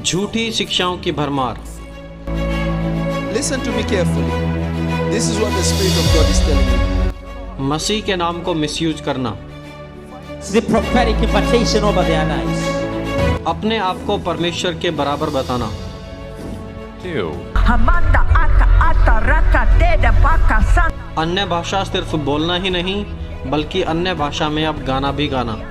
झूठी शिक्षाओं की भरमार। Listen to me carefully. This is what the Spirit of God is telling you. मसीह के नाम को मिसयूज करना। The prophetic invitation over their lives. अपने आप को परमेश्वर के बराबर बताना। Hamanda aka ata raka teda baka san. अन्य भाषा सिर्फ बोलना ही नहीं बल्कि अन्य भाषा में अब गाना भी गाना।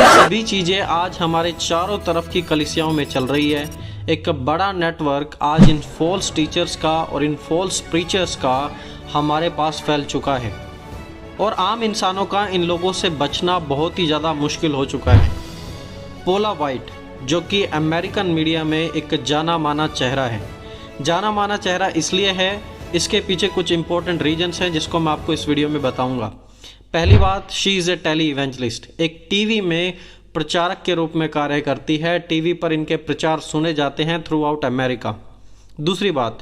सभी चीजें आज हमारे चारों तरफ की कलीसियाओं में चल रही है। एक बड़ा नेटवर्क आज इन फॉल्स टीचर्स का और इन फॉल्स प्रीचर्स का हमारे पास फैल चुका है और आम इंसानों का इन लोगों से बचना बहुत ही ज़्यादा मुश्किल हो चुका है। पोला वाइट जो कि अमेरिकन मीडिया में एक जाना माना चेहरा है। जाना माना चेहरा इसलिए है, इसके पीछे कुछ इंपॉर्टेंट रीजंस हैं जिसको मैं आपको इस वीडियो में बताऊंगा। पहली बात, she is a televangelist, एक टीवी में प्रचारक के रूप में कार्य करती है। टीवी पर इनके प्रचार सुने जाते हैं थ्रू आउट अमेरिका। दूसरी बात,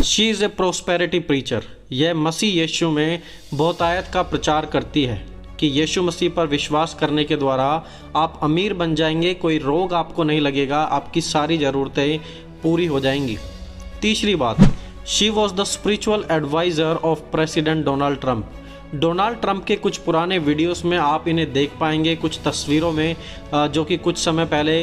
she is A prosperity preacher, यह मसीह यीशु में बहुतायत का प्रचार करती है कि यीशु मसीह पर विश्वास करने के द्वारा आप अमीर बन जाएंगे, कोई रोग आपको नहीं लगेगा, आपकी सारी ज़रूरतें पूरी हो जाएंगी। तीसरी बात, she was the spiritual adviser of president Donald Trump. Donald Trump के कुछ पुराने वीडियोस में आप इन्हें देख पाएंगे, कुछ तस्वीरों में जो कि कुछ समय पहले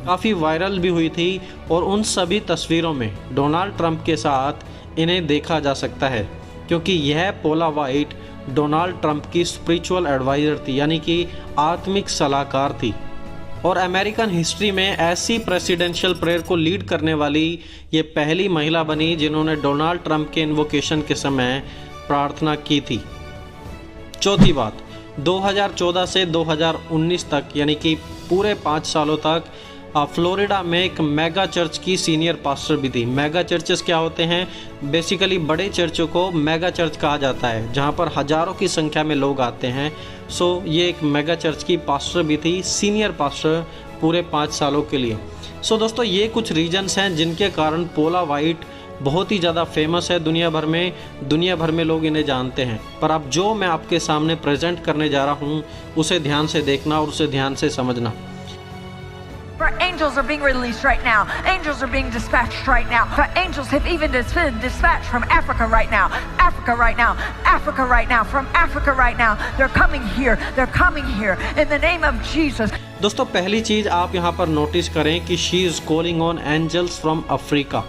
काफ़ी वायरल भी हुई थी और उन सभी तस्वीरों में डोनाल्ड ट्रंप के साथ इन्हें देखा जा सकता है क्योंकि यह पोला वाइट डोनाल्ड ट्रंप की स्पिरिचुअल एडवाइज़र थी, यानी कि आत्मिक सलाहकार थी। और अमेरिकन हिस्ट्री में ऐसी प्रेसिडेंशियल प्रेयर को लीड करने वाली ये पहली महिला बनी जिन्होंने डोनाल्ड ट्रंप के इन्वोकेशन के समय प्रार्थना की थी। चौथी बात, 2014 से 2019 तक यानी कि पूरे 5 सालों तक फ्लोरिडा में एक मेगा चर्च की सीनियर पास्टर भी थी। मेगा चर्चेस क्या होते हैं? बेसिकली बड़े चर्चों को मेगा चर्च कहा जाता है जहां पर हज़ारों की संख्या में लोग आते हैं। सो ये एक मेगा चर्च की पास्टर भी थी, सीनियर पास्टर पूरे 5 सालों के लिए। सो दोस्तों, ये कुछ रीजन्स हैं जिनके कारण पोला वाइट बहुत ही ज़्यादा फेमस है दुनिया भर में लोग इन्हें जानते हैं। पर अब जो मैं आपके सामने प्रेजेंट करने जा रहा हूँ उसे ध्यान से देखना और उसे ध्यान से समझना। For angels are being released right now. Angels are being dispatched right now. For angels have even been dispatched from Africa right now. Africa right now. Africa right now. From Africa right now. They're coming here. They're coming here. In the name of Jesus. दोस्तों, पहली चीज़ आप यहाँ पर notice करें कि she is calling on angels from Africa.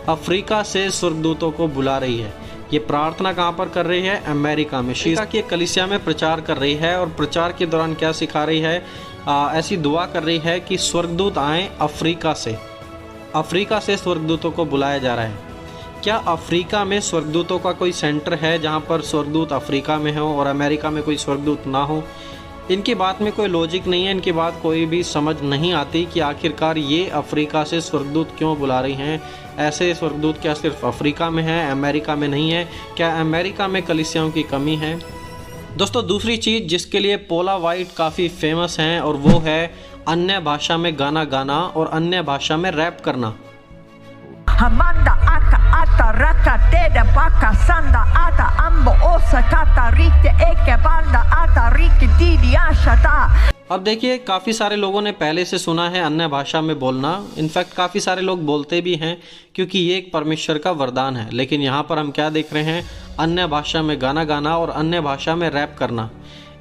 Africa से स्वर्गदूतों को बुला रही है। ये प्रार्थना कहाँ पर कर रही है? अमेरिका में। शी की कलीसिया में प्रचार कर रही है और प्रचार के दौरान क्या सिखा रही है? ऐसी दुआ कर रही है कि स्वर्गदूत आएँ अफ्रीका से स्वर्गदूतों को बुलाया जा रहा है। क्या अफ्रीका में स्वर्गदूतों का कोई सेंटर है जहाँ पर स्वर्गदूत अफ्रीका में हो और अमेरिका में कोई स्वर्गदूत ना हो? इनकी बात में कोई लॉजिक नहीं है, इनकी बात कोई भी समझ नहीं आती कि आखिरकार ये अफ्रीका से स्वर्गदूत क्यों बुला रही हैं। ऐसे स्वर्गदूत क्या सिर्फ अफ्रीका में हैं, अमेरिका में नहीं है? क्या अमेरिका में कलीसियाओं की कमी है? दोस्तों, दूसरी चीज़ जिसके लिए पोला वाइट काफ़ी फेमस हैं और वो है अन्य भाषा में गाना गाना और अन्य भाषा में रैप करना। Hamanda aka ata raka teda baka sanda ata ambo osa kata rite eke banda ata rike didi ashata। अब देखिए, काफ़ी सारे लोगों ने पहले से सुना है अन्य भाषा में बोलना। इनफैक्ट काफ़ी सारे लोग बोलते भी हैं क्योंकि ये एक परमेश्वर का वरदान है। लेकिन यहाँ पर हम क्या देख रहे हैं? अन्य भाषा में गाना गाना और अन्य भाषा में रैप करना।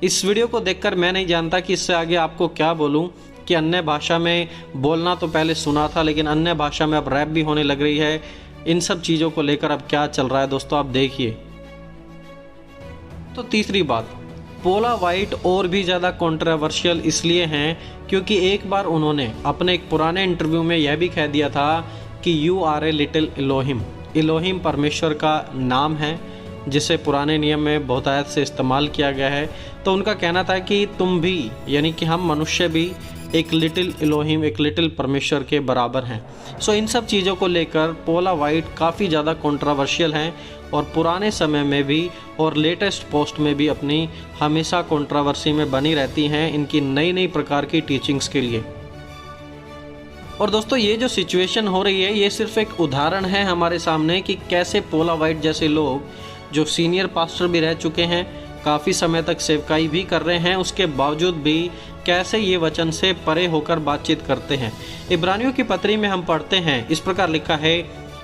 इस वीडियो को देखकर मैं नहीं जानता कि इससे आगे आपको क्या बोलूँ कि अन्य भाषा में बोलना तो पहले सुना था लेकिन अन्य भाषा में अब रैप भी होने लग रही है। इन सब चीज़ों को लेकर अब क्या चल रहा है दोस्तों, आप देखिए। तो तीसरी बात, पोला वाइट और भी ज़्यादा कंट्रोवर्शियल इसलिए हैं क्योंकि एक बार उन्होंने अपने एक पुराने इंटरव्यू में यह भी कह दिया था कि you R a little Elohim. Elohim परमेश्वर का नाम है जिसे पुराने नियम में बहुतायत से इस्तेमाल किया गया है। तो उनका कहना था कि तुम भी, यानी कि हम मनुष्य भी एक लिटिल इलोहिम, एक लिटिल परमेश्वर के बराबर हैं। सो इन सब चीज़ों को लेकर पोला वाइट काफ़ी ज़्यादा कंट्रोवर्शियल हैं और पुराने समय में भी और लेटेस्ट पोस्ट में भी अपनी हमेशा कंट्रोवर्सी में बनी रहती हैं इनकी नई नई प्रकार की टीचिंग्स के लिए। और दोस्तों, ये जो सिचुएशन हो रही है ये सिर्फ एक उदाहरण है हमारे सामने कि कैसे पोला वाइट जैसे लोग जो सीनियर पास्टर भी रह चुके हैं, काफ़ी समय तक सेवकाई भी कर रहे हैं, उसके बावजूद भी कैसे ये वचन से परे होकर बातचीत करते हैं। इब्रानियों की पत्री में हम पढ़ते हैं, इस प्रकार लिखा है,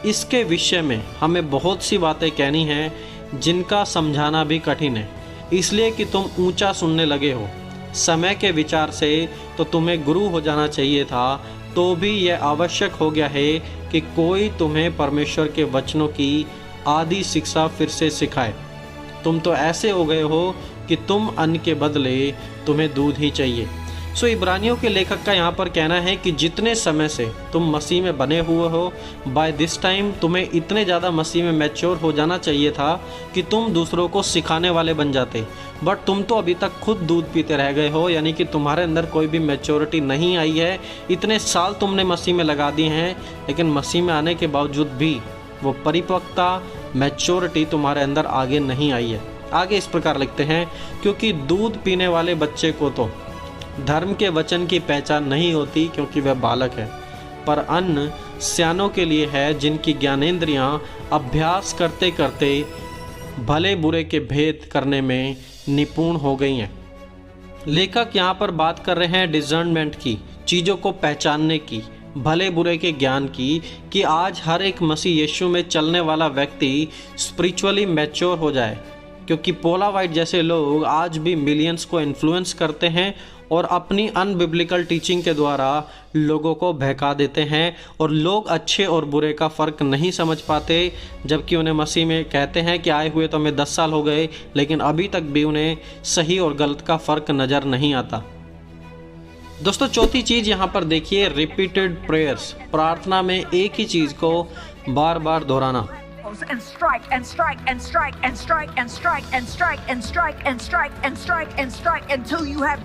इसके विषय में हमें बहुत सी बातें कहनी हैं जिनका समझाना भी कठिन है, इसलिए कि तुम ऊंचा सुनने लगे हो। समय के विचार से तो तुम्हें गुरु हो जाना चाहिए था, तो भी यह आवश्यक हो गया है कि कोई तुम्हें परमेश्वर के वचनों की आदि शिक्षा फिर से सिखाए। तुम तो ऐसे हो गए हो कि तुम अन्न के बदले तुम्हें दूध ही चाहिए। सो इब्रानियों के लेखक का यहाँ पर कहना है कि जितने समय से तुम मसीह में बने हुए हो, बाय दिस टाइम तुम्हें इतने ज़्यादा मसीह में मैच्योर हो जाना चाहिए था कि तुम दूसरों को सिखाने वाले बन जाते। बट तुम तो अभी तक खुद दूध पीते रह गए हो, यानी कि तुम्हारे अंदर कोई भी मैच्योरिटी नहीं आई है। इतने साल तुमने मसीह में लगा दिए हैं, लेकिन मसीह में आने के बावजूद भी वो परिपक्वता, मैच्योरिटी तुम्हारे अंदर आगे नहीं आई है। आगे इस प्रकार लिखते हैं, क्योंकि दूध पीने वाले बच्चे को तो धर्म के वचन की पहचान नहीं होती क्योंकि वह बालक है, पर अन्न सयानों के लिए है जिनकी ज्ञानेंद्रियां अभ्यास करते करते भले बुरे के भेद करने में निपुण हो गई हैं। लेखक यहाँ पर बात कर रहे हैं डिजर्नमेंट की, चीज़ों को पहचानने की, भले बुरे के ज्ञान की, कि आज हर एक मसीह यीशु में चलने वाला व्यक्ति स्पिरिचुअली मैच्योर हो जाए। क्योंकि पोला वाइट जैसे लोग आज भी मिलियंस को इन्फ्लुएंस करते हैं और अपनी अनबिब्लिकल टीचिंग के द्वारा लोगों को बहका देते हैं, और लोग अच्छे और बुरे का फ़र्क नहीं समझ पाते, जबकि उन्हें मसीह में कहते हैं कि आए हुए तो हमें 10 साल हो गए, लेकिन अभी तक भी उन्हें सही और गलत का फ़र्क नज़र नहीं आता। दोस्तों, चौथी चीज़ यहाँ पर देखिए, रिपीटेड प्रेयर्स, प्रार्थना में एक ही चीज़ को बार बार दोहराना। and strike and strike and strike and strike and strike and strike and strike and strike and strike and strike until you have।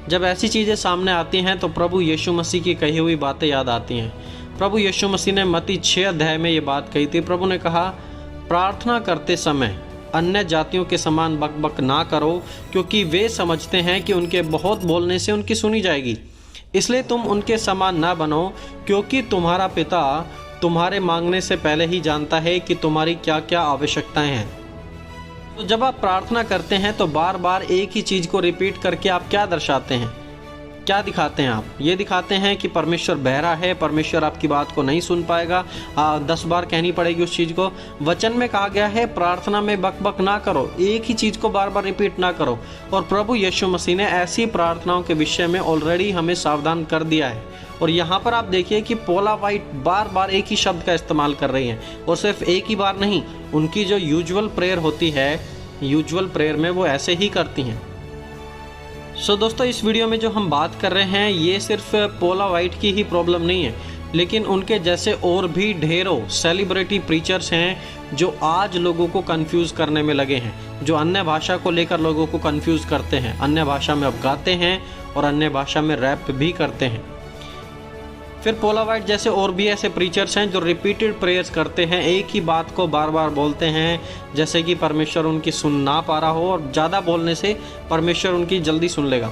जब ऐसी चीज़ें सामने आती हैं तो प्रभु यीशु मसीह की कही हुई बातें याद आती हैं। प्रभु यीशु मसीह ने मत्ती 6 अध्याय में ये बात कही थी। प्रभु ने कहा, प्रार्थना करते समय अन्य जातियों के समान बकबक ना करो, क्योंकि वे समझते हैं कि उनके बहुत बोलने से उनकी सुनी जाएगी। इसलिए तुम उनके समान ना बनो, क्योंकि तुम्हारा पिता तुम्हारे मांगने से पहले ही जानता है कि तुम्हारी क्या क्या आवश्यकताएं हैं। तो जब आप प्रार्थना करते हैं तो बार बार एक ही चीज़ को रिपीट करके आप क्या दर्शाते हैं, क्या दिखाते हैं? आप ये दिखाते हैं कि परमेश्वर बहरा है, परमेश्वर आपकी बात को नहीं सुन पाएगा, 10 बार कहनी पड़ेगी उस चीज़ को। वचन में कहा गया है प्रार्थना में बकबक ना करो, एक ही चीज़ को बार बार रिपीट ना करो। और प्रभु यीशु मसीह ने ऐसी प्रार्थनाओं के विषय में ऑलरेडी हमें सावधान कर दिया है। और यहाँ पर आप देखिए कि पोला वाइट बार बार एक ही शब्द का इस्तेमाल कर रही हैं, और सिर्फ एक ही बार नहीं, उनकी जो यूजुअल प्रेयर होती है, यूजुअल प्रेयर में वो ऐसे ही करती हैं। सो दोस्तों, इस वीडियो में जो हम बात कर रहे हैं ये सिर्फ पोला वाइट की ही प्रॉब्लम नहीं है, लेकिन उनके जैसे और भी ढेरों सेलिब्रिटी प्रीचर्स हैं जो आज लोगों को कंफ्यूज करने में लगे हैं, जो अन्य भाषा को लेकर लोगों को कंफ्यूज करते हैं, अन्य भाषा में अब गाते हैं और अन्य भाषा में रैप भी करते हैं। फिर पोला वाइट जैसे और भी ऐसे प्रीचर्स हैं जो रिपीटेड प्रेयर्स करते हैं, एक ही बात को बार बार बोलते हैं, जैसे कि परमेश्वर उनकी सुन ना पा रहा हो, और ज़्यादा बोलने से परमेश्वर उनकी जल्दी सुन लेगा।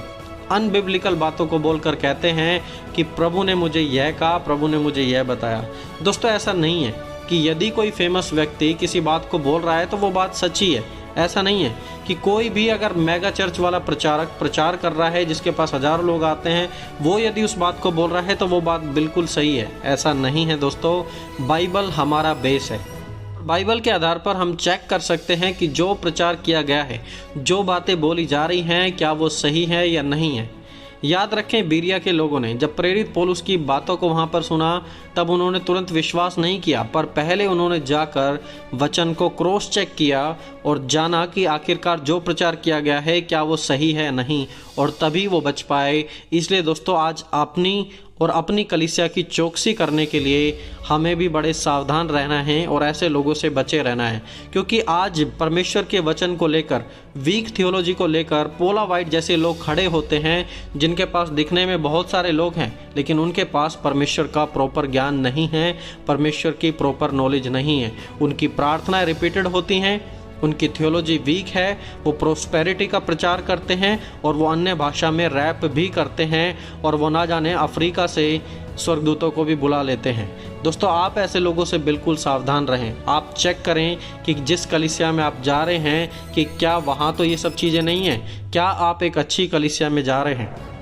अनबिब्लिकल बातों को बोलकर कहते हैं कि प्रभु ने मुझे यह कहा, प्रभु ने मुझे यह बताया। दोस्तों, ऐसा नहीं है कि यदि कोई फेमस व्यक्ति किसी बात को बोल रहा है तो वो बात सच्ची है। ऐसा नहीं है कि कोई भी अगर मेगा चर्च वाला प्रचारक प्रचार कर रहा है जिसके पास हजारों लोग आते हैं, वो यदि उस बात को बोल रहा है तो वो बात बिल्कुल सही है। ऐसा नहीं है दोस्तों, बाइबल हमारा बेस है। बाइबल के आधार पर हम चेक कर सकते हैं कि जो प्रचार किया गया है, जो बातें बोली जा रही हैं, क्या वो सही है या नहीं है। याद रखें, बीरिया के लोगों ने जब प्रेरित पौलुस की बातों को वहाँ पर सुना तब उन्होंने तुरंत विश्वास नहीं किया, पर पहले उन्होंने जाकर वचन को क्रॉस चेक किया और जाना कि आखिरकार जो प्रचार किया गया है क्या वो सही है नहीं, और तभी वो बच पाए। इसलिए दोस्तों, आज अपनी कलीसिया की चौकसी करने के लिए हमें भी बड़े सावधान रहना है और ऐसे लोगों से बचे रहना है, क्योंकि आज परमेश्वर के वचन को लेकर, वीक थियोलॉजी को लेकर पोला वाइट जैसे लोग खड़े होते हैं, जिनके पास दिखने में बहुत सारे लोग हैं लेकिन उनके पास परमेश्वर का प्रॉपर ज्ञान नहीं है, परमेश्वर की प्रॉपर नॉलेज नहीं है। उनकी प्रार्थनाएं रिपीटेड होती हैं, उनकी थियोलॉजी वीक है, वो प्रोस्पेरिटी का प्रचार करते हैं और वो अन्य भाषा में रैप भी करते हैं, और वो ना जाने अफ्रीका से स्वर्गदूतों को भी बुला लेते हैं। दोस्तों, आप ऐसे लोगों से बिल्कुल सावधान रहें। आप चेक करें कि जिस कलीसिया में आप जा रहे हैं कि क्या वहाँ तो ये सब चीज़ें नहीं हैं, क्या आप एक अच्छी कलीसिया में जा रहे हैं।